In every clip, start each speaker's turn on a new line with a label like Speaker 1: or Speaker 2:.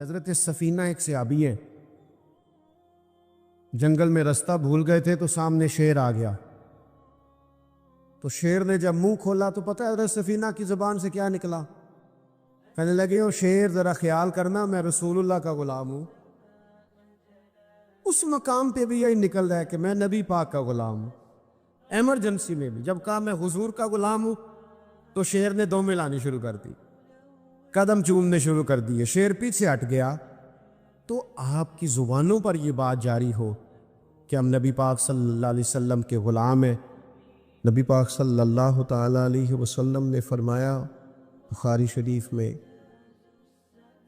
Speaker 1: حضرت سفینہ ایک صحابی ہے، جنگل میں رستہ بھول گئے تھے تو سامنے شیر آ گیا. تو شیر نے جب منہ کھولا تو پتہ ہے حضرت سفینہ کی زبان سے کیا نکلا؟ کہنے لگے او شیر ذرا خیال کرنا میں رسول اللہ کا غلام ہوں. اس مقام پہ بھی یہی نکل رہا ہے کہ میں نبی پاک کا غلام ہوں. ایمرجنسی میں بھی جب کہا میں حضور کا غلام ہوں تو شیر نے دو ملانی شروع کر دی، قدم چومنے شروع کر دیے. شیر پیچھے ہٹ گیا. تو آپ کی زبانوں پر یہ بات جاری ہو کہ ہم نبی پاک صلی اللہ علیہ وسلم کے غلام ہیں. نبی پاک صلی اللہ تعالی علیہ وسلم نے فرمایا، بخاری شریف میں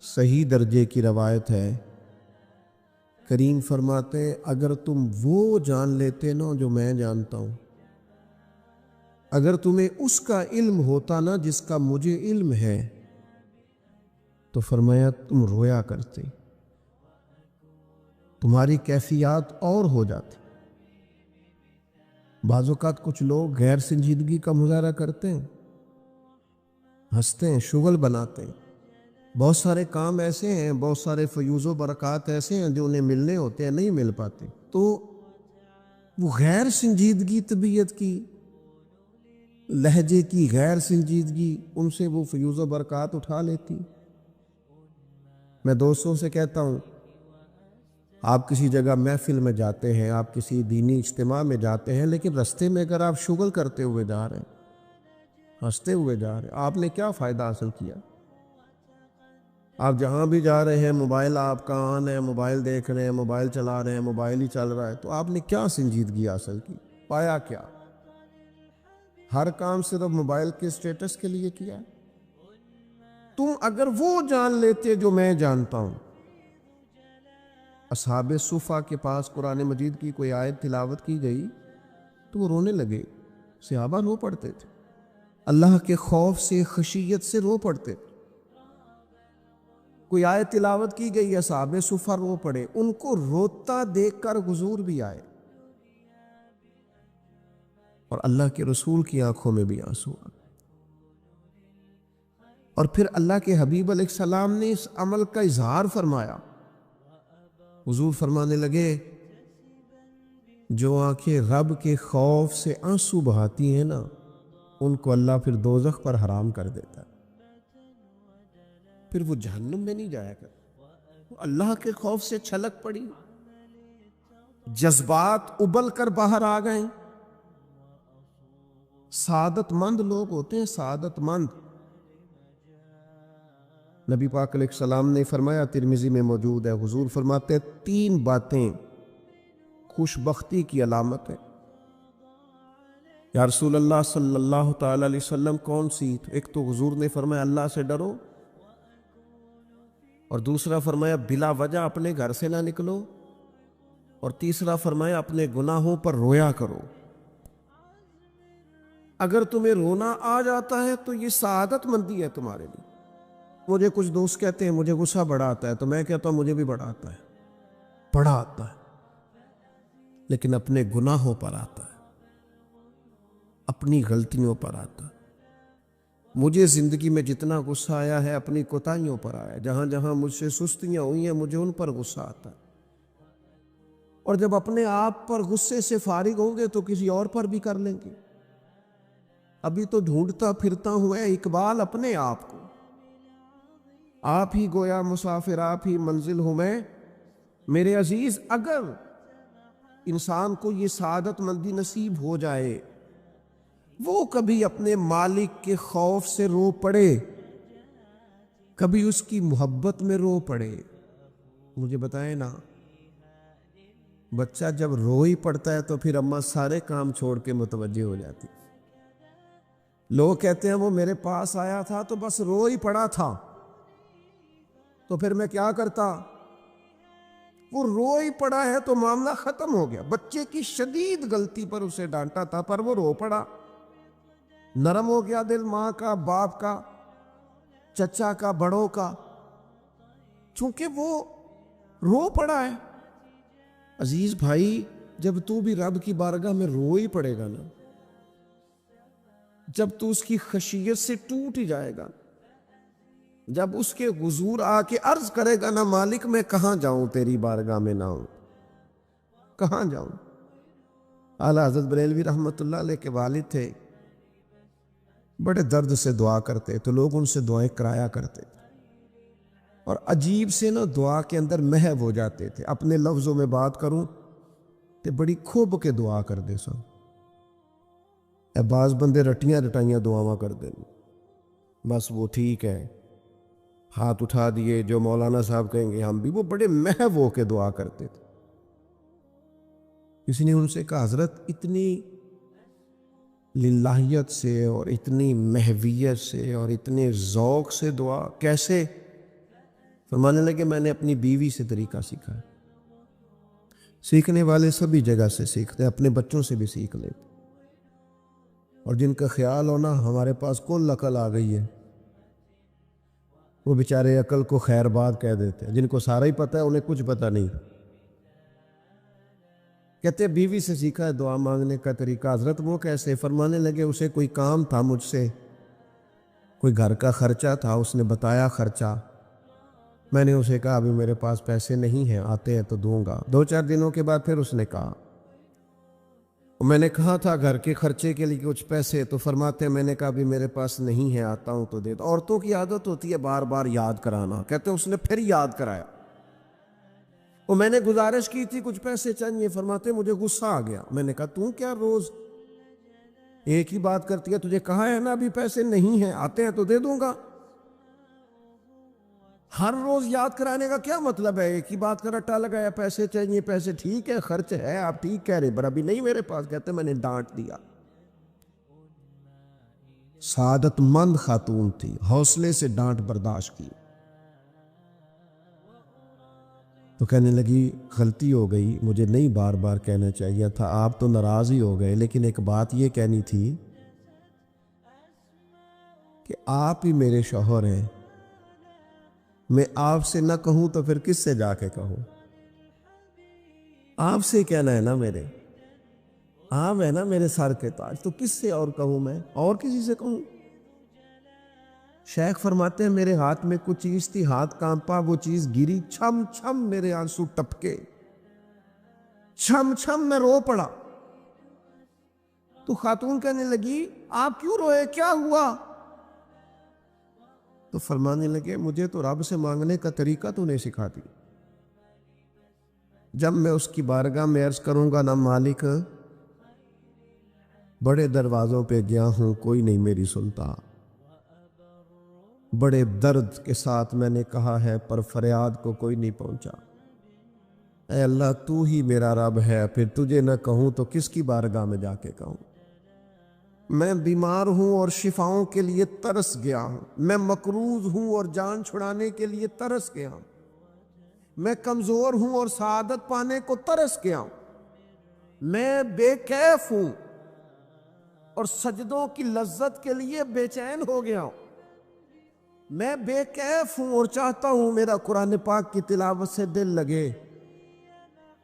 Speaker 1: صحیح درجے کی روایت ہے، کریم فرماتے ہیں اگر تم وہ جان لیتے نا جو میں جانتا ہوں، اگر تمہیں اس کا علم ہوتا نا جس کا مجھے علم ہے، تو فرمایا تم رویا کرتے، تمہاری کیفیات اور ہو جاتی. بعض اوقات کچھ لوگ غیر سنجیدگی کا مظاہرہ کرتے ہیں، ہنستے ہیں، شغل بناتے ہیں. بہت سارے کام ایسے ہیں، بہت سارے فیوز و برکات ایسے ہیں جو انہیں ملنے ہوتے ہیں، نہیں مل پاتے. تو وہ غیر سنجیدگی، طبیعت کی، لہجے کی غیر سنجیدگی، ان سے وہ فیوز و برکات اٹھا لیتی. میں دوستوں سے کہتا ہوں، آپ کسی جگہ محفل میں جاتے ہیں، آپ کسی دینی اجتماع میں جاتے ہیں، لیکن رستے میں اگر آپ شغل کرتے ہوئے جا رہے ہیں، ہنستے ہوئے جا رہے ہیں، آپ نے کیا فائدہ حاصل کیا؟ آپ جہاں بھی جا رہے ہیں موبائل آپ کا آن ہے، موبائل دیکھ رہے ہیں، موبائل چلا رہے ہیں، موبائل ہی چل رہا ہے، تو آپ نے کیا سنجیدگی حاصل کی؟ پایا کیا؟ ہر کام صرف موبائل کے اسٹیٹس کے لیے کیا. تم اگر وہ جان لیتے جو میں جانتا ہوں. اصحاب صفا کے پاس قرآن مجید کی کوئی آیت تلاوت کی گئی تو وہ رونے لگے. صحابہ رو پڑتے تھے، اللہ کے خوف سے، خشیت سے رو پڑتے تھے. کوئی آیت تلاوت کی گئی، اصحاب صفا رو پڑے. ان کو روتا دیکھ کر حضور بھی آئے اور اللہ کے رسول کی آنکھوں میں بھی آنسو آ گئے. اور پھر اللہ کے حبیب علیہ السلام نے اس عمل کا اظہار فرمایا. حضور فرمانے لگے جو آنکھیں رب کے خوف سے آنسو بہاتی ہیں نا، ان کو اللہ پھر دوزخ پر حرام کر دیتا ہے، پھر وہ جہنم میں نہیں جایا کرتا. اللہ کے خوف سے چھلک پڑی، جذبات ابل کر باہر آ گئے. سعادت مند لوگ ہوتے ہیں، سعادت مند. نبی پاک علیہ السلام نے فرمایا، ترمذی میں موجود ہے، حضور فرماتے ہیں 3 باتیں خوش بختی کی علامت ہے. یا رسول اللہ صلی اللہ تعالی علیہ وسلم کون سی؟ ایک تو حضور نے فرمایا اللہ سے ڈرو، اور دوسرا فرمایا بلا وجہ اپنے گھر سے نہ نکلو، اور تیسرا فرمایا اپنے گناہوں پر رویا کرو. اگر تمہیں رونا آ جاتا ہے تو یہ سعادت مندی ہے تمہارے لیے. مجھے کچھ دوست کہتے ہیں مجھے غصہ بڑا آتا ہے، تو میں کہتا ہوں مجھے بھی بڑا آتا ہے، بڑا آتا ہے، لیکن اپنے گناہوں پر آتا ہے، اپنی غلطیوں پر آتا ہے. مجھے زندگی میں جتنا غصہ آیا ہے اپنی کوتاہیوں پر آیا ہے. جہاں جہاں مجھ سے سستیاں ہوئی ہیں مجھے ان پر غصہ آتا ہے. اور جب اپنے آپ پر غصے سے فارغ ہوں گے تو کسی اور پر بھی کر لیں گے. ابھی تو ڈھونڈتا پھرتا ہوں اے اقبال اپنے آپ کو، آپ ہی گویا مسافر، آپ ہی منزل ہوں میں. میرے عزیز، اگر انسان کو یہ سعادت مندی نصیب ہو جائے، وہ کبھی اپنے مالک کے خوف سے رو پڑے، کبھی اس کی محبت میں رو پڑے. مجھے بتائیں نا، بچہ جب رو ہی پڑتا ہے تو پھر اماں سارے کام چھوڑ کے متوجہ ہو جاتی. لوگ کہتے ہیں وہ میرے پاس آیا تھا تو بس رو ہی پڑا تھا، تو پھر میں کیا کرتا؟ وہ رو ہی پڑا ہے تو معاملہ ختم ہو گیا. بچے کی شدید غلطی پر اسے ڈانٹا تھا پر وہ رو پڑا، نرم ہو گیا دل ماں کا، باپ کا، چچا کا، بڑوں کا، چونکہ وہ رو پڑا ہے. عزیز بھائی، جب تو بھی رب کی بارگاہ میں رو ہی پڑے گا نا، جب تو اس کی خشیت سے ٹوٹ ہی جائے گا، جب اس کے حضور آ کے عرض کرے گا نا مالک میں کہاں جاؤں تیری بارگاہ میں نہ ہوں، کہاں جاؤں؟ اعلیٰ حضرت بریلوی رحمۃ اللہ علیہ کے والد تھے، بڑے درد سے دعا کرتے تو لوگ ان سے دعائیں کرایا کرتے تھے، اور عجیب سے نا دعا کے اندر محو ہو جاتے تھے۔ اپنے لفظوں میں بات کروں تو بڑی کھوب کے دعا کر دے سن، بعض بندے رٹیاں رٹائیاں دعاواں کر دیں، بس وہ ٹھیک ہے، ہاتھ اٹھا دیے جو مولانا صاحب کہیں گے ہم بھی، وہ بڑے محو ہو کے دعا کرتے تھے۔ کسی نے ان سے کہا حضرت اتنی للہیت سے اور اتنی محویت سے اور اتنے ذوق سے دعا کیسے؟ فرمانے لگے میں نے اپنی بیوی سے طریقہ سیکھا ہے۔ سیکھنے والے سبھی جگہ سے سیکھتے، اپنے بچوں سے بھی سیکھ لیتے، اور جن کا خیال ہونا ہمارے پاس کل عقل آ گئی ہے، وہ بیچارے عقل کو خیر بات کہہ دیتے ہیں، جن کو سارا ہی پتہ ہے انہیں کچھ پتہ نہیں۔ کہتے بیوی سے سیکھا ہے دعا مانگنے کا طریقہ۔ حضرت وہ کیسے؟ فرمانے لگے اسے کوئی کام تھا مجھ سے، کوئی گھر کا خرچہ تھا، اس نے بتایا خرچہ، میں نے اسے کہا ابھی میرے پاس پیسے نہیں ہیں، آتے ہیں تو دوں گا۔ 2-4 دنوں کے بعد پھر اس نے کہا، میں نے کہا تھا گھر کے خرچے کے لیے کچھ پیسے، تو فرماتے ہیں میں نے کہا ابھی میرے پاس نہیں ہے، آتا ہوں تو دے دو۔ عورتوں کی عادت ہوتی ہے بار بار یاد کرانا، کہتے ہیں اس نے پھر یاد کرایا، وہ میں نے گزارش کی تھی کچھ پیسے چاہیے، فرماتے مجھے غصہ آ گیا، میں نے کہا تو کیا روز ایک ہی بات کرتی ہے، تجھے کہا ہے نا ابھی پیسے نہیں ہیں، آتے ہیں تو دے دوں گا۔ ہر روز یاد کرانے کا کیا مطلب ہے؟ ایک ہی بات کا رٹا لگایا، پیسے چاہیے، پیسے ٹھیک ہے، خرچ ہے، آپ ٹھیک کہہ رہے پر ابھی نہیں میرے پاس۔ کہتے میں نے ڈانٹ دیا۔ سعادت مند خاتون تھی، حوصلے سے ڈانٹ برداشت کی، تو کہنے لگی غلطی ہو گئی، مجھے نہیں بار بار کہنا چاہیے تھا، آپ تو ناراض ہی ہو گئے، لیکن ایک بات یہ کہنی تھی کہ آپ ہی میرے شوہر ہیں، میں آپ سے نہ کہوں تو پھر کس سے جا کے کہوں؟ آپ سے کہنا ہے نا، میرے آپ ہے نا میرے سر کے تاج، تو کس سے اور کہوں؟ میں اور کسی سے کہوں؟ شیخ فرماتے ہیں میرے ہاتھ میں کچھ چیز تھی، ہاتھ کانپا، وہ چیز گری، چھم چھم میرے آنسو ٹپکے، چھم چھم میں رو پڑا۔ تو خاتون کہنے لگی آپ کیوں روئے، کیا ہوا؟ تو فرمانے لگے مجھے تو رب سے مانگنے کا طریقہ تو نہیں سکھا دی، جب میں اس کی بارگاہ میں عرض کروں گا نا مالک بڑے دروازوں پہ گیا ہوں کوئی نہیں میری سنتا، بڑے درد کے ساتھ میں نے کہا ہے پر فریاد کو کوئی نہیں پہنچا، اے اللہ تو ہی میرا رب ہے، پھر تجھے نہ کہوں تو کس کی بارگاہ میں جا کے کہوں؟ میں بیمار ہوں اور شفاؤں کے لیے ترس گیا ہوں، میں مقروض ہوں اور جان چھڑانے کے لیے ترس گیا ہوں، میں کمزور ہوں اور سعادت پانے کو ترس گیا ہوں، میں بے کیف ہوں اور سجدوں کی لذت کے لیے بے چین ہو گیا ہوں، میں بے کیف ہوں اور چاہتا ہوں میرا قرآن پاک کی تلاوت سے دل لگے،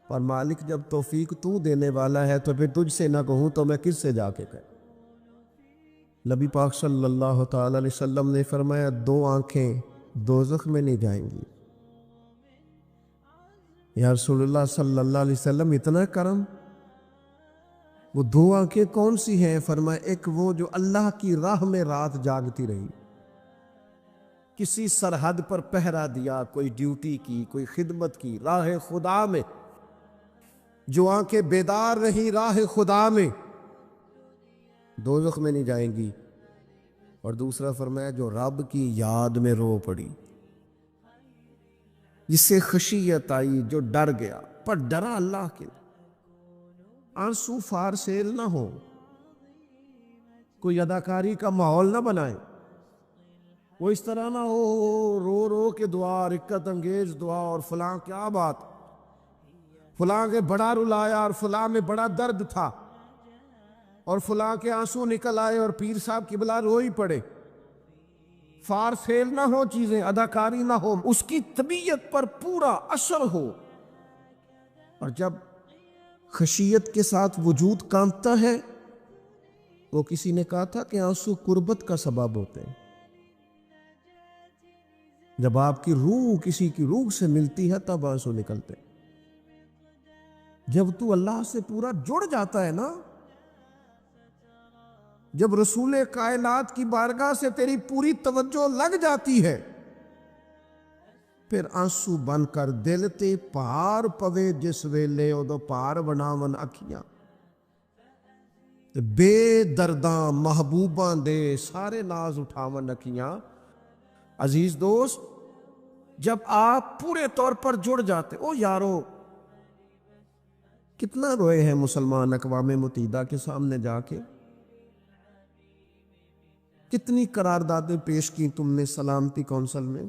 Speaker 1: پر مالک جب توفیق تو دینے والا ہے تو پھر تجھ سے نہ کہوں تو میں کس سے جا کے کہوں؟ نبی پاک صلی اللہ تعالی علیہ وسلم نے فرمایا 2 آنکھیں دوزخ میں نہیں جائیں گی۔ یا رسول اللہ صلی اللہ علیہ وسلم اتنا کرم، وہ 2 آنکھیں کون سی ہیں؟ فرمایا ایک وہ جو اللہ کی راہ میں رات جاگتی رہی، کسی سرحد پر پہرا دیا، کوئی ڈیوٹی کی، کوئی خدمت کی، راہ خدا میں جو آنکھیں بیدار رہی راہ خدا میں، دوزخ میں نہیں جائیں گی۔ اور دوسرا فرمایا جو رب کی یاد میں رو پڑی، جس سے خشیت آئی، جو ڈر گیا، پر ڈرا اللہ کے، آنسو فار سیل نہ ہو، کوئی اداکاری کا ماحول نہ بنائے، وہ اس طرح نہ ہو رو رو کے دعا، رکت انگیز دعا، اور فلاں کیا بات، فلاں کے بڑا رلایا اور فلاں میں بڑا درد تھا اور فلاں کے آنسو نکل آئے اور پیر صاحب کی بلا روئی پڑے، فار سیل نہ ہو چیزیں، اداکاری نہ ہو، اس کی طبیعت پر پورا اثر ہو۔ اور جب خشیت کے ساتھ وجود کانپتا ہے، وہ کسی نے کہا تھا کہ آنسو قربت کا سبب ہوتے ہیں، جب آپ کی روح کسی کی روح سے ملتی ہے تب آنسو نکلتے. جب تو اللہ سے پورا جڑ جاتا ہے نا، جب رسول کائنات کی بارگاہ سے تیری پوری توجہ لگ جاتی ہے، پھر آنسو بن کر دل تے پار پوے جس ویلے ادو پار بناون اکھیاں تے بے درداں محبوباں دے سارے ناز اٹھاون اکھیاں. عزیز دوست، جب آپ پورے طور پر جڑ جاتے، او یارو کتنا روئے ہیں مسلمان اقوام متحدہ کے سامنے جا کے، کتنی قراردادیں پیش کی تم نے سلامتی کونسل میں.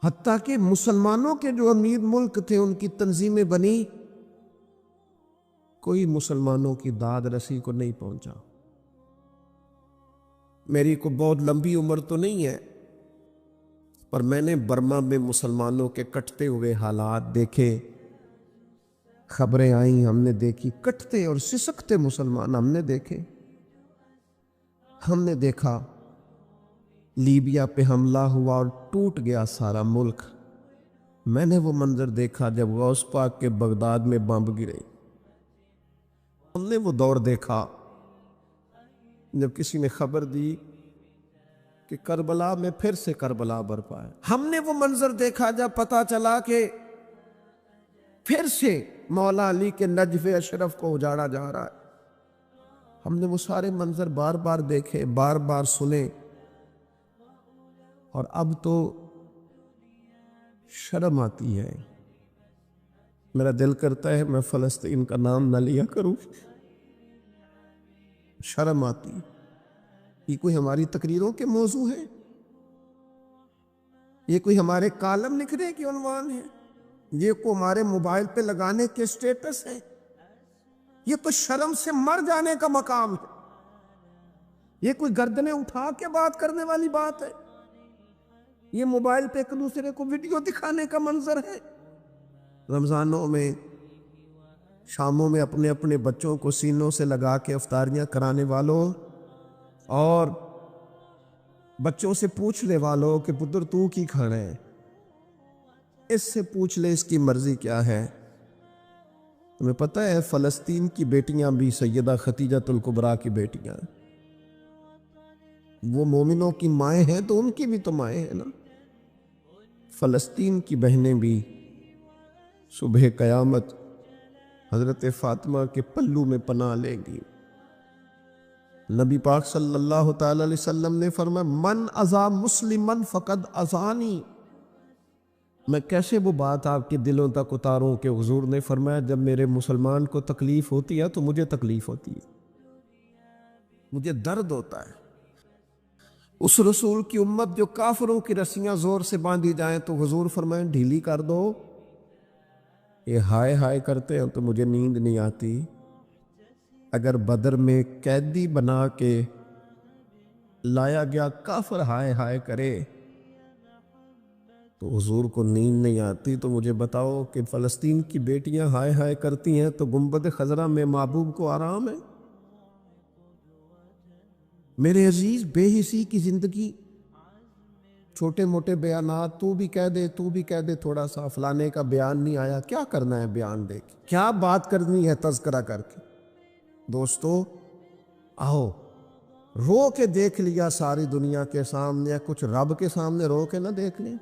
Speaker 1: حتیٰ کہ مسلمانوں کے جو امیر ملک تھے ان کی تنظیمیں بنی، کوئی مسلمانوں کی داد رسی کو نہیں پہنچا. میری کو بہت لمبی عمر تو نہیں ہے، پر میں نے برما میں مسلمانوں کے کٹتے ہوئے حالات دیکھے، خبریں آئیں، ہم نے دیکھی کٹتے اور سسکتے مسلمان ہم نے دیکھے. ہم نے دیکھا لیبیا پہ حملہ ہوا اور ٹوٹ گیا سارا ملک. میں نے وہ منظر دیکھا جب غوث پاک کے بغداد میں بمب گرے. ہم نے وہ دور دیکھا جب کسی نے خبر دی کہ کربلا میں پھر سے کربلا برپا ہے. ہم نے وہ منظر دیکھا جب پتہ چلا کہ پھر سے مولا علی کے نجف اشرف کو اجاڑا جا رہا ہے. ہم نے وہ سارے منظر بار بار دیکھے، بار بار سنے، اور اب تو شرم آتی ہے. میرا دل کرتا ہے میں فلسطین کا نام نہ لیا کروں. شرم آتی. یہ کوئی ہماری تقریروں کے موضوع ہے؟ یہ کوئی ہمارے کالم لکھنے کے عنوان ہے؟ یہ کوئی ہمارے موبائل پہ لگانے کے سٹیٹس ہے؟ یہ تو شرم سے مر جانے کا مقام ہے. یہ کوئی گردنیں اٹھا کے بات کرنے والی بات ہے؟ یہ موبائل پہ ایک دوسرے کو ویڈیو دکھانے کا منظر ہے؟ رمضانوں میں، شاموں میں اپنے اپنے بچوں کو سینوں سے لگا کے افطاریاں کرانے والوں، اور بچوں سے پوچھ لے والوں کہ پتر تو کی کھانا ہے، اس سے پوچھ لے اس کی مرضی کیا ہے. تمہیں پتہ ہے فلسطین کی بیٹیاں بھی سیدہ ختیجۃ الکبریٰ کی بیٹیاں، وہ مومنوں کی مائیں ہیں تو ان کی بھی تو مائیں ہیں نا. فلسطین کی بہنیں بھی صبح قیامت حضرت فاطمہ کے پلو میں پناہ لیں گی. نبی پاک صلی اللہ تعالی علیہ وسلم نے فرمایا من اذا مسلمن فقد اذانی. میں کیسے وہ بات آپ کے دلوں تک اتاروں کہ حضور نے فرمایا جب میرے مسلمان کو تکلیف ہوتی ہے تو مجھے تکلیف ہوتی ہے، مجھے درد ہوتا ہے. اس رسول کی امت جو کافروں کی رسیاں زور سے باندھی جائیں تو حضور فرمائیں ڈھیلی کر دو. یہ ہائے ہائے کرتے ہیں تو مجھے نیند نہیں آتی. اگر بدر میں قیدی بنا کے لایا گیا کافر ہائے ہائے کرے تو حضور کو نیند نہیں آتی، تو مجھے بتاؤ کہ فلسطین کی بیٹیاں ہائے ہائے کرتی ہیں تو گنبد خضرا میں محبوب کو آرام ہے؟ میرے عزیز، بے حسی کی زندگی، چھوٹے موٹے بیانات، تو بھی کہہ دے تھوڑا سا فلانے کا بیان نہیں آیا، کیا کرنا ہے بیان دے کے، کیا بات کرنی ہے تذکرہ کر کے. دوستو آؤ، رو کے دیکھ لیا ساری دنیا کے سامنے، کچھ رب کے سامنے رو کے نہ دیکھ لیں.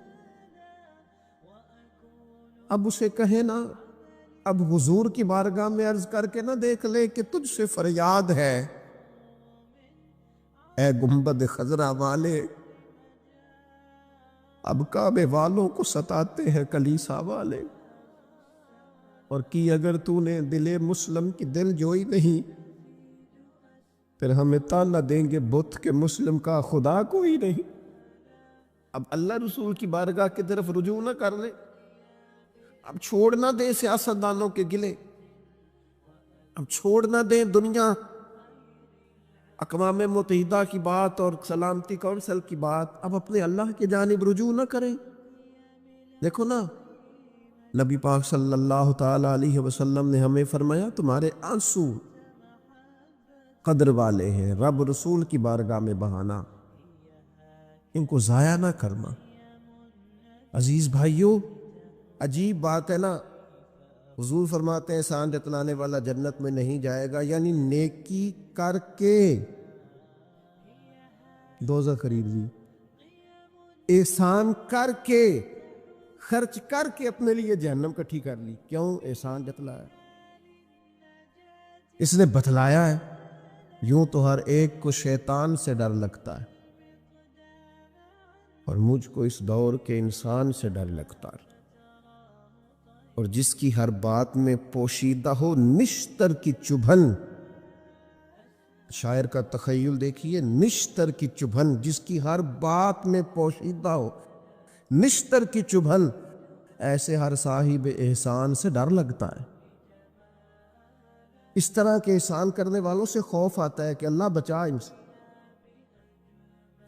Speaker 1: اب اسے کہے نا، اب حضور کی بارگاہ میں عرض کر کے نہ دیکھ لے کہ تجھ سے فریاد ہے اے گنبد خضرا والے، اب کعبے والوں کو ستاتے ہیں کلیسا والے. اور کی اگر تو نے دل مسلم کی دل جوئی نہیں، پھر ہمیں تانا دیں گے بت کے مسلم کا خدا کوئی نہیں. اب اللہ رسول کی بارگاہ کی طرف رجوع نہ کر لے، اب چھوڑ نہ دیں سیاستدانوں کے گلے، اب چھوڑ نہ دیں دنیا اقوام متحدہ کی بات اور سلامتی کونسل کی بات، اب اپنے اللہ کی جانب رجوع نہ کریں. دیکھو نا، نبی پاک صلی اللہ تعالی علیہ وسلم نے ہمیں فرمایا تمہارے آنسو قدر والے ہیں، رب رسول کی بارگاہ میں بہانا. ان کو ضائع نہ کرنا۔ عزیز بھائیوں، عجیب بات ہے نا، حضور فرماتے ہیں احسان جتلانے والا جنت میں نہیں جائے گا، یعنی نیکی کر کے دوزخ خرید لی، احسان کر کے، خرچ کر کے اپنے لیے جہنم کٹھی کر لی۔ کیوں؟ احسان جتلایا، اس نے بتلایا ہے۔ یوں تو ہر ایک کو شیطان سے ڈر لگتا ہے، اور مجھ کو اس دور کے انسان سے ڈر لگتا ہے، اور جس کی ہر بات میں پوشیدہ ہو نشتر کی چبھن۔ شاعر کا تخیل دیکھیے، نشتر کی چبھن، جس کی ہر بات میں پوشیدہ ہو نشتر کی چبھن، ایسے ہر صاحب احسان سے ڈر لگتا ہے۔ اس طرح کے احسان کرنے والوں سے خوف آتا ہے کہ اللہ بچا ان سے۔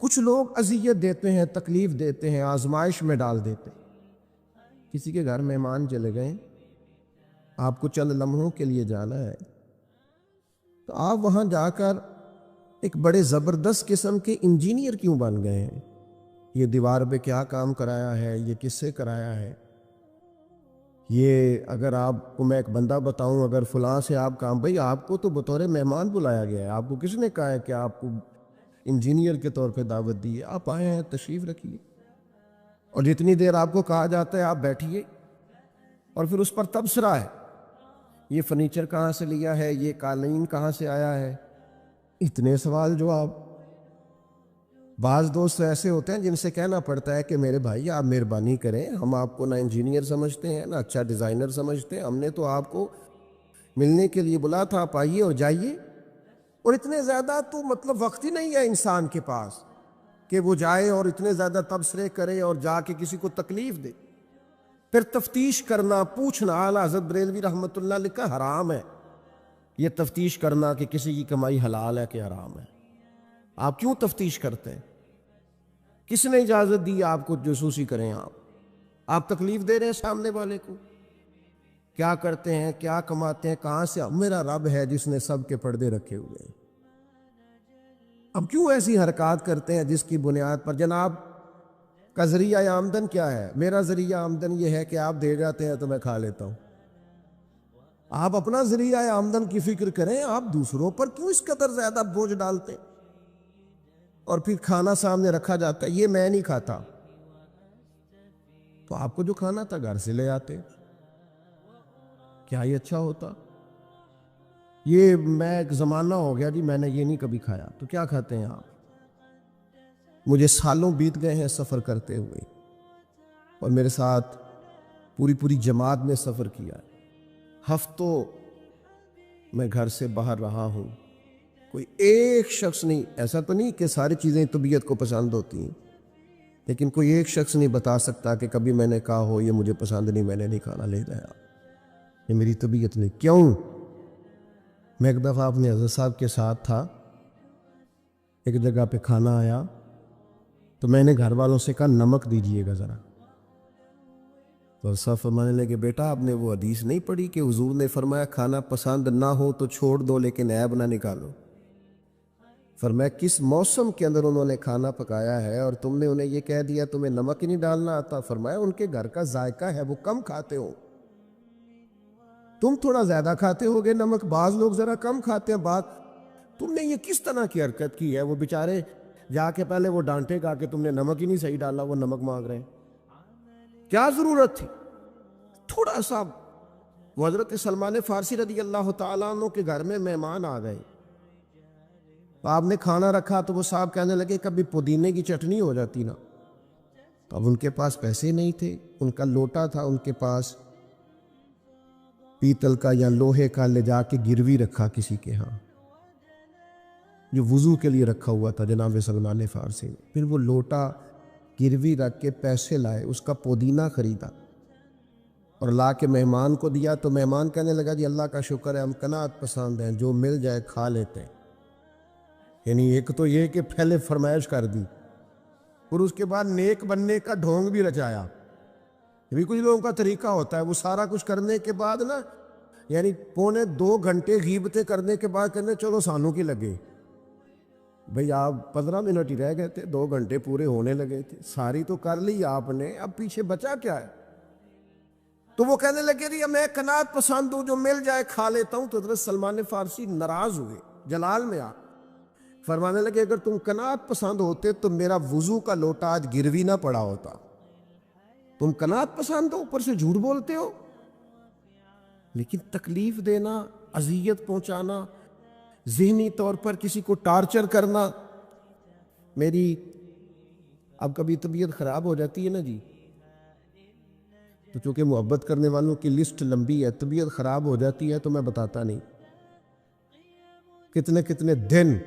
Speaker 1: کچھ لوگ اذیت دیتے ہیں، تکلیف دیتے ہیں، آزمائش میں ڈال دیتے ہیں۔ کسی کے گھر مہمان چلے گئے، آپ کو چند لمحوں کے لیے جانا ہے، تو آپ وہاں جا کر ایک بڑے زبردست قسم کے انجینئر کیوں بن گئے ہیں؟ یہ دیوار پہ کیا کام کرایا ہے، یہ کس سے کرایا ہے، یہ اگر آپ کو میں ایک بندہ بتاؤں، اگر فلاں سے آپ کام، بھئی آپ کو تو بطور مہمان بلایا گیا ہے، آپ کو کس نے کہا ہے کہ آپ کو انجینئر کے طور پہ دعوت دی ہے؟ آپ آئے ہیں، تشریف رکھیے، اور جتنی دیر آپ کو کہا جاتا ہے آپ بیٹھیے، اور پھر اس پر تبصرہ ہے، یہ فرنیچر کہاں سے لیا ہے، یہ قالین کہاں سے آیا ہے، اتنے سوال جواب۔ بعض دوست ایسے ہوتے ہیں جن سے کہنا پڑتا ہے کہ میرے بھائی آپ مہربانی کریں، ہم آپ کو نہ انجینئر سمجھتے ہیں نہ اچھا ڈیزائنر سمجھتے ہیں، ہم نے تو آپ کو ملنے کے لیے بلا تھا، آپ آئیے اور جائیے۔ اور اتنے زیادہ تو مطلب وقت ہی نہیں ہے انسان کے پاس کہ وہ جائے اور اتنے زیادہ تبصرے کرے اور جا کے کسی کو تکلیف دے۔ پھر تفتیش کرنا، پوچھنا، اعلیٰ حضرت بریلوی رحمۃ اللہ لکھا حرام ہے یہ تفتیش کرنا کہ کسی کی کمائی حلال ہے کہ حرام ہے۔ آپ کیوں تفتیش کرتے ہیں؟ کس نے اجازت دی آپ کو جاسوسی کریں؟ آپ تکلیف دے رہے ہیں سامنے والے کو۔ کیا کرتے ہیں، کیا کماتے ہیں، کہاں سے؟ میرا رب ہے جس نے سب کے پردے رکھے ہوئے ہیں۔ اب کیوں ایسی حرکات کرتے ہیں جس کی بنیاد پر جناب کا ذریعہ آمدن کیا ہے؟ میرا ذریعہ آمدن یہ ہے کہ آپ دے جاتے ہیں تو میں کھا لیتا ہوں۔ آپ اپنا ذریعہ آمدن کی فکر کریں، آپ دوسروں پر کیوں اس قدر زیادہ بوجھ ڈالتے ہیں؟ اور پھر کھانا سامنے رکھا جاتا ہے، یہ میں نہیں کھاتا، تو آپ کو جو کھانا تھا گھر سے لے آتے، کیا یہ اچھا ہوتا؟ یہ میں ایک زمانہ ہو گیا جی میں نے یہ نہیں کبھی کھایا، تو کیا کھاتے ہیں آپ؟ مجھے سالوں بیت گئے ہیں سفر کرتے ہوئے، اور میرے ساتھ پوری جماعت نے سفر کیا ہے، ہفتوں میں گھر سے باہر رہا ہوں، کوئی ایک شخص نہیں، ایسا تو نہیں کہ ساری چیزیں طبیعت کو پسند ہوتی ہیں، لیکن کوئی ایک شخص نہیں بتا سکتا کہ کبھی میں نے کہا ہو یہ مجھے پسند نہیں، میں نے نہیں کھانا، لے جایا، یہ میری طبیعت نہیں۔ کیوں؟ میں ایک دفعہ اپنے حضرت صاحب کے ساتھ تھا، ایک جگہ پہ کھانا آیا، تو میں نے گھر والوں سے کہا نمک دیجئے گا ذرا، تو صاحب فرمانے لگے بیٹا آپ نے وہ حدیث نہیں پڑھی کہ حضور نے فرمایا کھانا پسند نہ ہو تو چھوڑ دو لیکن عیب نہ نکالو؟ فرمایا کس موسم کے اندر انہوں نے کھانا پکایا ہے اور تم نے انہیں یہ کہہ دیا تمہیں نمک ہی نہیں ڈالنا آتا؟ فرمایا ان کے گھر کا ذائقہ ہے، وہ کم کھاتے ہو، تم تھوڑا زیادہ کھاتے ہوگے نمک، بعض لوگ ذرا کم کھاتے ہیں، تم نے یہ کس طرح کی حرکت کی ہے؟ وہ بیچارے جا کے پہلے وہ ڈانٹے گا کہ تم نے نمک ہی نہیں صحیح ڈالا، وہ نمک مانگ رہے ہیں، کیا ضرورت تھی؟ تھوڑا سا۔ وہ حضرت سلمان فارسی رضی اللہ تعالیٰ عنہ کے گھر میں مہمان آ گئے، آپ نے کھانا رکھا تو وہ صاحب کہنے لگے کبھی پودینے کی چٹنی ہو جاتی نا، تو اب ان کے پاس پیسے نہیں تھے، ان کا لوٹا تھا ان کے پاس پیتل کا یا لوہے کا، لے جا کے گروی رکھا کسی کے ہاں، جو وضو کے لیے رکھا ہوا تھا جناب سلمان فارسی نے، پھر وہ لوٹا گروی رکھ کے پیسے لائے، اس کا پودینہ خریدا اور لا کے مہمان کو دیا، تو مہمان کہنے لگا جی اللہ کا شکر ہے ہم قناعت پسند ہیں، جو مل جائے کھا لیتے ہیں۔ یعنی ایک تو یہ کہ پہلے فرمائش کر دی اور اس کے بعد نیک بننے کا ڈھونگ بھی رچایا۔ یہ بھی کچھ لوگوں کا طریقہ ہوتا ہے، وہ سارا کچھ کرنے کے بعد نا، یعنی 1.25 گھنٹے غیبتیں کرنے کے بعد کہنے چلو سانوں کی لگے، بھئی آپ 15 منٹ ہی رہ گئے تھے، 2 گھنٹے پورے ہونے لگے تھے، ساری تو کر لی آپ نے، اب پیچھے بچا کیا ہے؟ تو وہ کہنے لگے رہی میں قناعت پسند ہوں، جو مل جائے کھا لیتا ہوں۔ تو حضرت سلمان فارسی ناراض ہوئے جلال میں فرمانے لگے اگر تم قناعت پسند ہوتے تو میرا وضو کا لوٹا آج گروی نہ پڑا ہوتا۔ تم قناعت پسند ہو، اوپر سے جھوٹ بولتے ہو۔ لیکن تکلیف دینا، اذیت پہنچانا، ذہنی طور پر کسی کو ٹارچر کرنا، میری اب کبھی طبیعت خراب ہو جاتی ہے نا جی، تو چونکہ محبت کرنے والوں کی لسٹ لمبی ہے، طبیعت خراب ہو جاتی ہے تو میں بتاتا نہیں، کتنے کتنے دن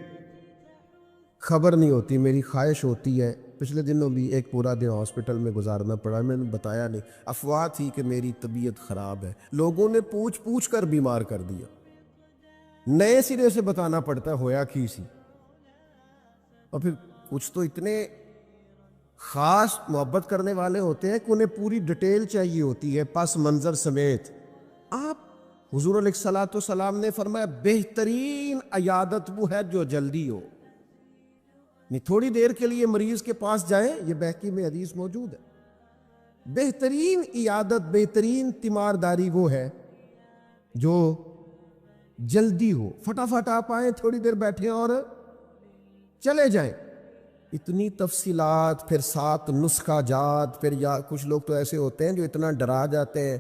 Speaker 1: خبر نہیں ہوتی، میری خواہش ہوتی ہے۔ پچھلے دنوں بھی ایک پورا دن ہاسپٹل میں گزارنا پڑا، میں نے بتایا نہیں، افواہ تھی کہ میری طبیعت خراب ہے، لوگوں نے پوچھ پوچھ کر بیمار کر دیا، نئے سرے سے بتانا پڑتا ہے ہویا کی سی۔ اور پھر کچھ تو اتنے خاص محبت کرنے والے ہوتے ہیں کہ انہیں پوری ڈیٹیل چاہیے ہوتی ہے پس منظر سمیت۔ آپ حضور علیہ الصلوۃ والسلام نے فرمایا بہترین عیادت وہ ہے جو جلدی ہو، نہیں تھوڑی دیر کے لیے مریض کے پاس جائیں، یہ بہقی میں حدیث موجود ہے، بہترین عیادت، بہترین تیمارداری وہ ہے جو جلدی ہو، فٹافٹ آپ آئیں، تھوڑی دیر بیٹھیں اور چلے جائیں۔ اتنی تفصیلات، پھر 7 نسخہ جات، پھر یا کچھ لوگ تو ایسے ہوتے ہیں جو اتنا ڈرا جاتے ہیں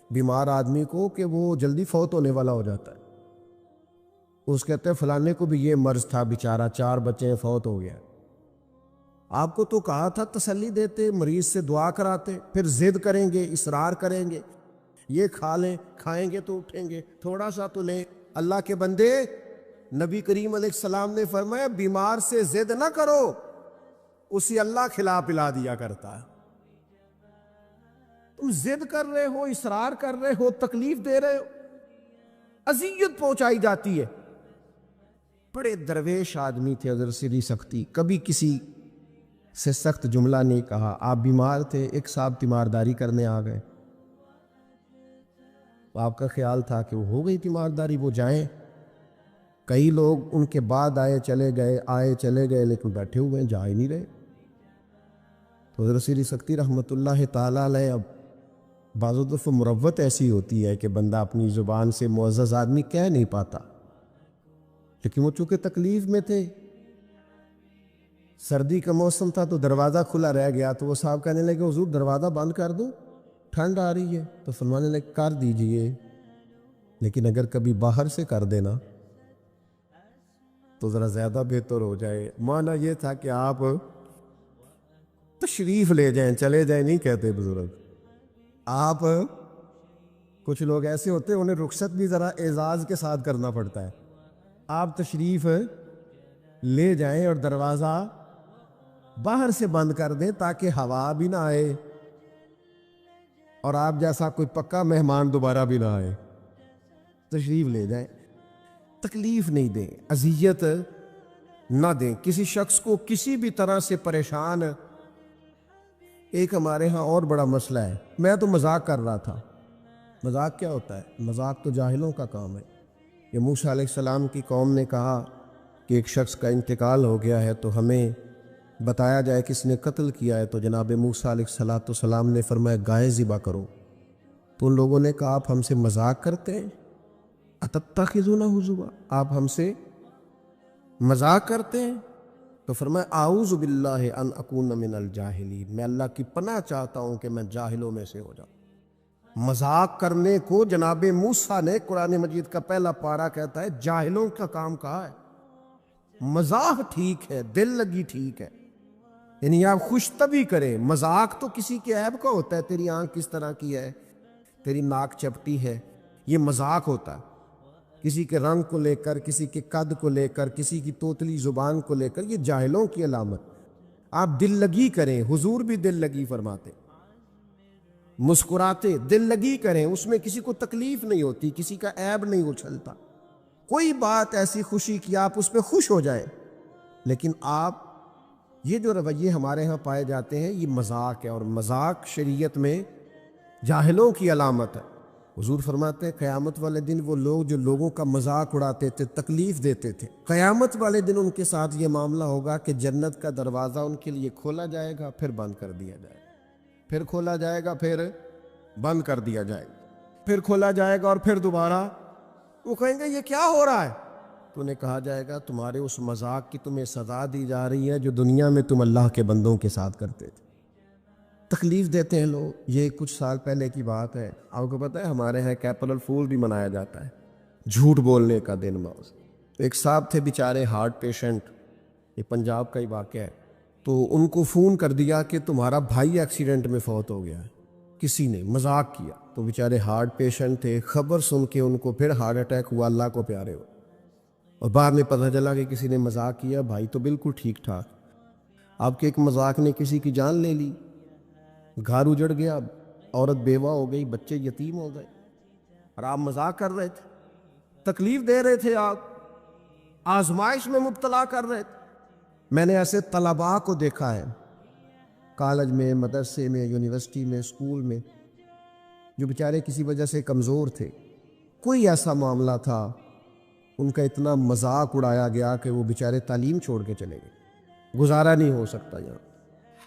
Speaker 1: بیمار آدمی کو کہ وہ جلدی فوت ہونے والا ہو جاتا ہے۔ اس کہتے ہیں فلانے کو بھی یہ مرض تھا بیچارہ، 4 بچے فوت ہو گیا۔ آپ کو تو کہا تھا تسلی دیتے، مریض سے دعا کراتے، پھر ضد کریں گے، اصرار کریں گے، یہ کھا لیں، کھائیں گے تو اٹھیں گے، تھوڑا سا تو لیں۔ اللہ کے بندے، نبی کریم علیہ السلام نے فرمایا بیمار سے ضد نہ کرو، اسی اللہ کھلا پلا دیا کرتا ہے۔ تم ضد کر رہے ہو، اصرار کر رہے ہو، تکلیف دے رہے ہو، اذیت پہنچائی جاتی ہے۔ بڑے درویش آدمی تھے حضرت سری سختی، کبھی کسی سے سخت جملہ نہیں کہا۔ آپ بیمار تھے، ایک صاحب تیمارداری کرنے آ گئے، آپ کا خیال تھا کہ وہ ہو گئی تیمارداری، وہ جائیں۔ کئی لوگ ان کے بعد آئے چلے گئے، لیکن بیٹھے ہوئے ہیں، جا ہی نہیں رہے۔ تو حضرت سری سختی رحمۃ اللہ تعالیٰ علیہ، اب بعض دفعہ مروت ایسی ہوتی ہے کہ بندہ اپنی زبان سے معزز آدمی کہہ نہیں پاتا، لیکن وہ چونکہ تکلیف میں تھے، سردی کا موسم تھا تو دروازہ کھلا رہ گیا، تو وہ صاحب کہنے لگے حضور دروازہ بند کر دوں، ٹھنڈ آ رہی ہے۔ تو فرمانے لگے کر دیجئے، لیکن اگر کبھی باہر سے کر دینا تو ذرا زیادہ بہتر ہو جائے۔ معنی یہ تھا کہ آپ تشریف لے جائیں، چلے جائیں نہیں کہتے بزرگ۔ آپ کچھ لوگ ایسے ہوتے ہیں، انہیں رخصت بھی ذرا اعزاز کے ساتھ کرنا پڑتا ہے۔ آپ تشریف لے جائیں اور دروازہ باہر سے بند کر دیں تاکہ ہوا بھی نہ آئے اور آپ جیسا کوئی پکا مہمان دوبارہ بھی نہ آئے۔ تشریف لے جائیں، تکلیف نہیں دیں، اذیت نہ دیں کسی شخص کو کسی بھی طرح سے پریشان۔ ایک ہمارے ہاں اور بڑا مسئلہ ہے، میں تو مذاق کر رہا تھا۔ مذاق کیا ہوتا ہے؟ مذاق تو جاہلوں کا کام ہے۔ یہ موسیٰ علیہ السلام کی قوم نے کہا کہ ایک شخص کا انتقال ہو گیا ہے تو ہمیں بتایا جائے کس نے قتل کیا ہے، تو جناب موسیٰ علیہ السلام نے فرمایا گائے ذبح کرو۔ تو ان لوگوں نے کہا آپ ہم سے مذاق کرتے ہیں، اتتخذونہ ہزوا، آپ ہم سے مذاق کرتے ہیں؟ تو فرمایا اعوذ باللہ ان اکون من الجاہلین، میں اللہ کی پناہ چاہتا ہوں کہ میں جاہلوں میں سے ہو جاؤں۔ مذاق کرنے کو جناب موسیٰ نے، قرآن مجید کا پہلا پارہ کہتا ہے جاہلوں کا کام کہا ہے۔ مذاق ٹھیک ہے، دل لگی ٹھیک ہے، یعنی آپ خوش طبعی کریں۔ مذاق تو کسی کے عیب کا ہوتا ہے، تیری آنکھ کس طرح کی ہے، تیری ناک چپٹی ہے، یہ مذاق ہوتا ہے۔ کسی کے رنگ کو لے کر، کسی کے قد کو لے کر، کسی کی توتلی زبان کو لے کر، یہ جاہلوں کی علامت۔ آپ دل لگی کریں، حضور بھی دل لگی فرماتے، مسکراتے دل لگی کریں، اس میں کسی کو تکلیف نہیں ہوتی، کسی کا عیب نہیں اچھلتا، کوئی بات ایسی خوشی کی آپ اس پہ خوش ہو جائیں۔ لیکن آپ یہ جو رویے ہمارے ہاں پائے جاتے ہیں، یہ مذاق ہے، اور مذاق شریعت میں جاہلوں کی علامت ہے۔ حضور فرماتے ہیں قیامت والے دن وہ لوگ جو لوگوں کا مذاق اڑاتے تھے، تکلیف دیتے تھے، قیامت والے دن ان کے ساتھ یہ معاملہ ہوگا کہ جنت کا دروازہ ان کے لیے کھولا جائے گا، پھر بند کر دیا جائے گا، پھر کھولا جائے گا، پھر بند کر دیا جائے گا، پھر کھولا جائے گا، اور پھر دوبارہ وہ کہیں گے یہ کیا ہو رہا ہے؟ تو انہیں کہا جائے گا تمہارے اس مذاق کی تمہیں سزا دی جا رہی ہے جو دنیا میں تم اللہ کے بندوں کے ساتھ کرتے تھے۔ تکلیف دیتے ہیں لوگ۔ یہ کچھ سال پہلے کی بات ہے، آپ کو پتہ ہے ہمارے ہاں اپریل فول بھی منایا جاتا ہے، جھوٹ بولنے کا دن موز۔ ایک صاحب تھے بیچارے ہارٹ پیشنٹ، یہ پنجاب کا ہی واقعہ ہے، تو ان کو فون کر دیا کہ تمہارا بھائی ایکسیڈنٹ میں فوت ہو گیا ہے، کسی نے مذاق کیا، تو بیچارے ہارٹ پیشنٹ تھے، خبر سن کے ان کو پھر ہارٹ اٹیک ہوا، اللہ کو پیارے ہو، اور بعد میں پتہ چلا کہ کسی نے مذاق کیا، بھائی تو بالکل ٹھیک ٹھاک، آپ کے ایک مذاق نے کسی کی جان لے لی، گھر اجڑ گیا، عورت بیوہ ہو گئی، بچے یتیم ہو گئے، اور آپ مذاق کر رہے تھے، تکلیف دے رہے تھے، آپ آزمائش میں مبتلا کر رہے تھے۔ میں نے ایسے طلباء کو دیکھا ہے کالج میں، مدرسے میں، یونیورسٹی میں، اسکول میں، جو بیچارے کسی وجہ سے کمزور تھے، کوئی ایسا معاملہ تھا ان کا اتنا مذاق اڑایا گیا کہ وہ بیچارے تعلیم چھوڑ کے چلے گئے، گزارا نہیں ہو سکتا یہاں،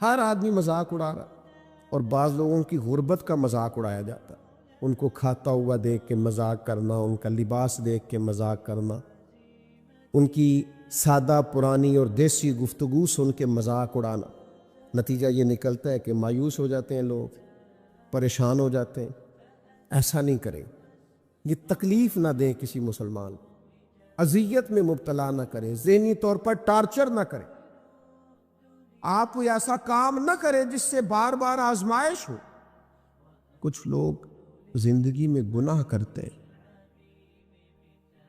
Speaker 1: ہر آدمی مذاق اڑا رہا، اور بعض لوگوں کی غربت کا مذاق اڑایا جاتا ہے، ان کو کھاتا ہوا دیکھ کے مذاق کرنا، ان کا لباس دیکھ کے مذاق کرنا، ان کی سادہ پرانی اور دیسی گفتگو سن کے مذاق اڑانا، نتیجہ یہ نکلتا ہے کہ مایوس ہو جاتے ہیں لوگ، پریشان ہو جاتے ہیں۔ ایسا نہیں کریں، یہ تکلیف نہ دیں کسی مسلمان کو، اذیت میں مبتلا نہ کریں، ذہنی طور پر ٹارچر نہ کریں، آپ کوئی ایسا کام نہ کریں جس سے بار بار آزمائش ہو۔ کچھ لوگ زندگی میں گناہ کرتے ہیں،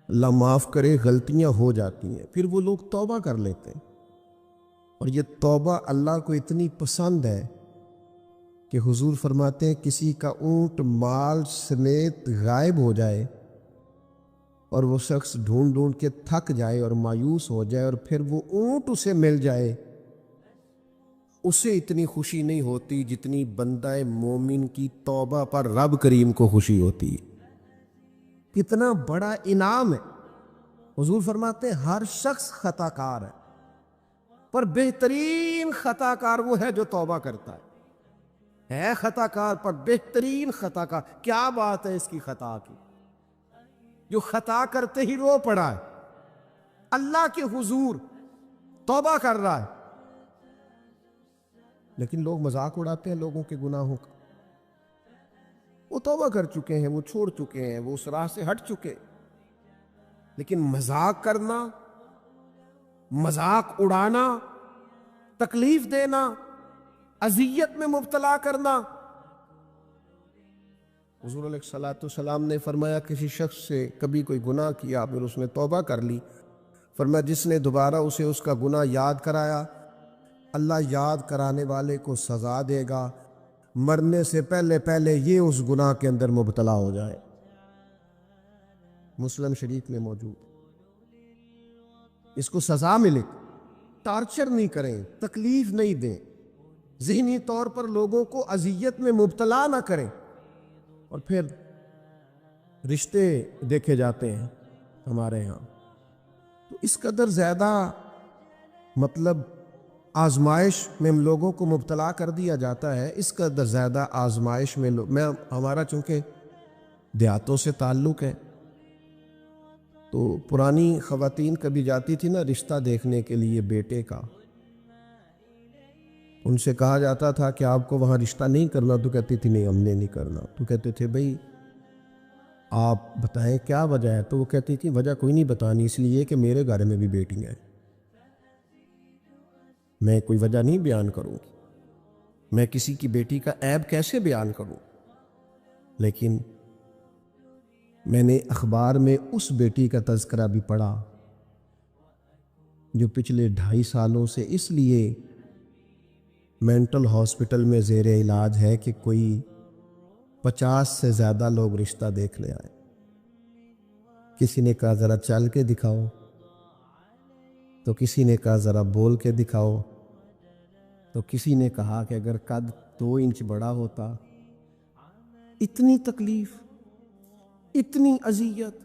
Speaker 1: اللہ معاف کرے، غلطیاں ہو جاتی ہیں، پھر وہ لوگ توبہ کر لیتے ہیں، اور یہ توبہ اللہ کو اتنی پسند ہے کہ حضور فرماتے ہیں کسی کا اونٹ مال سمیت غائب ہو جائے اور وہ شخص ڈھونڈ ڈھونڈ کے تھک جائے اور مایوس ہو جائے، اور پھر وہ اونٹ اسے مل جائے، اسے اتنی خوشی نہیں ہوتی جتنی بندہ مومن کی توبہ پر رب کریم کو خوشی ہوتی ہے۔ کتنا بڑا انعام ہے۔ حضور فرماتے ہیں ہر شخص خطا کار ہے، پر بہترین خطا کار وہ ہے جو توبہ کرتا ہے خطا کار پر بہترین خطا کار۔ کیا بات ہے اس کی خطا کی، جو خطا کرتے ہی رو پڑا ہے، اللہ کے حضور توبہ کر رہا ہے، لیکن لوگ مذاق اڑاتے ہیں لوگوں کے گناہوں کا۔ وہ توبہ کر چکے ہیں، وہ چھوڑ چکے ہیں، وہ اس راہ سے ہٹ چکے، لیکن مذاق کرنا، مذاق اڑانا، تکلیف دینا، اذیت میں مبتلا کرنا۔ حضور علیہ الصلوۃ والسلام نے فرمایا کسی شخص سے کبھی کوئی گناہ کیا پھر اس نے توبہ کر لی، فرمایا جس نے دوبارہ اسے اس کا گناہ یاد کرایا، اللہ یاد کرانے والے کو سزا دے گا، مرنے سے پہلے پہلے یہ اس گناہ کے اندر مبتلا ہو جائے۔ مسلم شریف میں موجود، اس کو سزا ملے، ٹارچر نہیں کریں، تکلیف نہیں دیں، ذہنی طور پر لوگوں کو اذیت میں مبتلا نہ کریں۔ اور پھر رشتے دیکھے جاتے ہیں ہمارے ہاں، تو اس قدر زیادہ مطلب آزمائش میں لوگوں کو مبتلا کر دیا جاتا ہے، اس قدر زیادہ آزمائش میں ہمارا چونکہ دیہاتوں سے تعلق ہے، تو پرانی خواتین کبھی جاتی تھی نا رشتہ دیکھنے کے لیے بیٹے کا، ان سے کہا جاتا تھا کہ آپ کو وہاں رشتہ نہیں کرنا، تو کہتی تھی نہیں ہم نے نہیں کرنا، تو کہتے تھے بھئی آپ بتائیں کیا وجہ ہے، تو وہ کہتی تھی وجہ کوئی نہیں بتانی، اس لیے کہ میرے گھر میں بھی بیٹی ہے، میں کوئی وجہ نہیں بیان کروں گی، میں کسی کی بیٹی کا عیب کیسے بیان کروں۔ لیکن میں نے اخبار میں اس بیٹی کا تذکرہ بھی پڑھا جو پچھلے 2.5 سالوں سے اس لیے مینٹل ہاسپٹل میں زیر علاج ہے کہ کوئی 50 سے زیادہ لوگ رشتہ دیکھنے آئے، کسی نے کہا ذرا چل کے دکھاؤ، تو کسی نے کہا ذرا بول کے دکھاؤ، تو کسی نے کہا کہ اگر قد 2 انچ بڑا ہوتا۔ اتنی تکلیف، اتنی اذیت.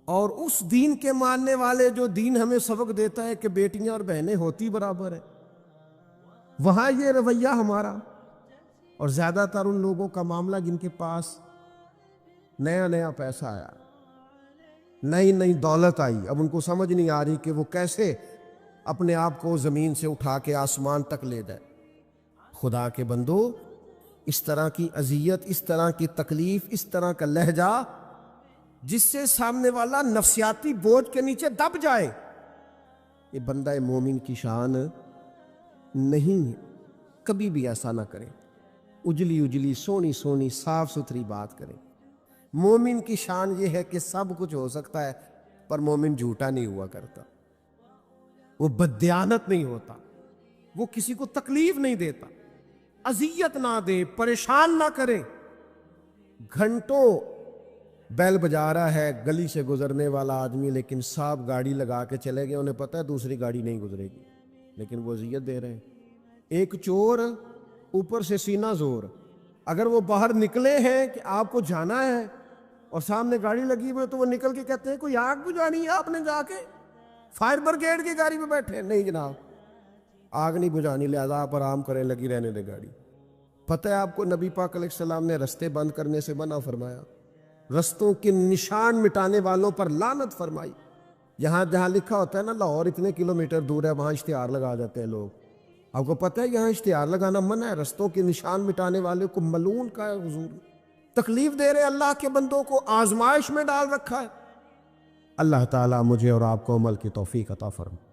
Speaker 1: اور اس دین کے ماننے والے جو دین ہمیں سبق دیتا ہے کہ بیٹیاں اور بہنیں ہوتی برابر ہیں، وہاں یہ رویہ ہمارا. اور زیادہ تر ان لوگوں کا معاملہ جن کے پاس نیا نیا پیسہ آیا، نئی نئی دولت آئی، اب ان کو سمجھ نہیں آ رہی کہ وہ کیسے اپنے آپ کو زمین سے اٹھا کے آسمان تک لے جائے. خدا کے بندو، اس طرح کی اذیت، اس طرح کی تکلیف، اس طرح کا لہجہ جس سے سامنے والا نفسیاتی بوجھ کے نیچے دب جائے، یہ بندہ مومن کی شان نہیں ہے. کبھی بھی ایسا نہ کریں. اجلی اجلی سونی سونی صاف ستھری بات کریں. مومن کی شان یہ ہے کہ سب کچھ ہو سکتا ہے، پر مومن جھوٹا نہیں ہوا کرتا، وہ بددیانت نہیں ہوتا، وہ کسی کو تکلیف نہیں دیتا، اذیت نہ دے، پریشان نہ کرے. گھنٹوں بیل بجا رہا ہے گلی سے گزرنے والا آدمی، لیکن صاحب گاڑی لگا کے چلے گئے، انہیں پتہ ہے دوسری گاڑی نہیں گزرے گی، لیکن وہ اذیت دے رہے ہیں. ایک چور اوپر سے سینہ زور، اگر وہ باہر نکلے ہیں کہ آپ کو جانا ہے اور سامنے گاڑی لگی ہوئی تو وہ نکل کے کہتے ہیں کوئی آگ بجھانی ہے آپ نے، جا کے فائر برگیڈ کی گاڑی پہ بیٹھے. نہیں جناب، آگ نہیں بجھانی، لہذا آپ آرام کریں، لگی رہنے دے گاڑی. پتہ ہے آپ کو نبی پاک علیہ السلام نے رستے بند کرنے سے منع فرمایا، رستوں کے نشان مٹانے والوں پر لعنت فرمائی. یہاں جہاں لکھا ہوتا ہے نا لاہور اتنے کلومیٹر دور ہے، وہاں اشتہار لگا جاتے ہیں لوگ. آپ کو پتہ ہے یہاں اشتہار لگانا منع ہے، رستوں کے نشان مٹانے والے کو ملعون کا ہے حضور. تکلیف دے رہے اللہ کے بندوں کو، آزمائش میں ڈال رکھا ہے. اللہ تعالیٰ مجھے اور آپ کو عمل کی توفیق عطا فرمائے.